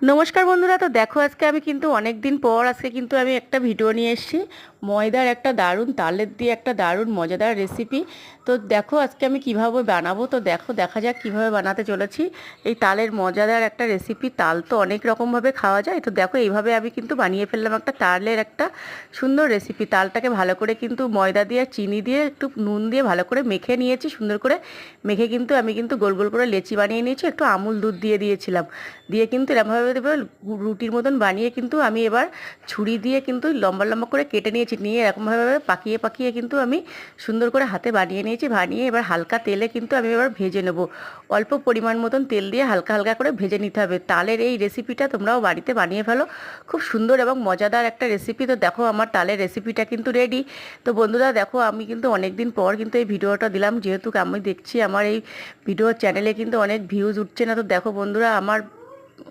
নমস্কার বন্ধুরা, তো দেখো আজকে আমি কিন্তু অনেক দিন পর আজকে কিন্তু আমি একটা ভিডিও নিয়ে এসেছি। ময়দার একটা দারুণ তালের দিয়ে একটা দারুণ মজাদার রেসিপি। তো দেখো আজকে আমি কিভাবে বানাবো, তো দেখো দেখা যাক কিভাবে বানাতে চলেছি এই তালের মজাদার একটা রেসিপি। তাল তো অনেক রকমভাবে খাওয়া যায়, তো দেখো এইভাবে আমি কিন্তু বানিয়ে ফেললাম একটা তালের একটা সুন্দর রেসিপি। তালটাকে ভালো করে কিন্তু ময়দা দিয়ে চিনি দিয়ে একটু নুন দিয়ে ভালো করে মেখে নিয়েছি, সুন্দর করে মেখে কিন্তু আমি কিন্তু গোল গোল করে লেচি বানিয়ে নিয়েছি। একটু আমুল দুধ দিয়ে দিয়েছিলাম, দিয়ে কিন্তু এরকমভাবে দেবে রুটির মতন বানিয়ে কিন্তু আমি এবার ছুরি দিয়ে কিন্তু লম্বা লম্বা করে কেটে নিয়েছি, নিয়ে এরকমভাবে পাকিয়ে পাকিয়ে কিন্তু আমি সুন্দর করে হাতে বানিয়ে নিয়েছি। বানিয়ে এবার হালকা তেলে কিন্তু আমি এবার ভেজে নেব। অল্প পরিমাণ মতন তেল দিয়ে হালকা হালকা করে ভেজে নিতে হবে। তালের এই রেসিপিটা তোমরাও বাড়িতে বানিয়ে ফেলো, খুব সুন্দর এবং মজাদার একটা রেসিপি। তো দেখো আমার তালের রেসিপিটা কিন্তু রেডি। তো বন্ধুরা দেখো আমি কিন্তু অনেক দিন পর কিন্তু এই ভিডিওটা দিলাম, যেহেতু আমি দেখছি আমার এই ভিডিও চ্যানেলে কিন্তু অনেক ভিউজ উঠছে না। তো দেখো বন্ধুরা আমার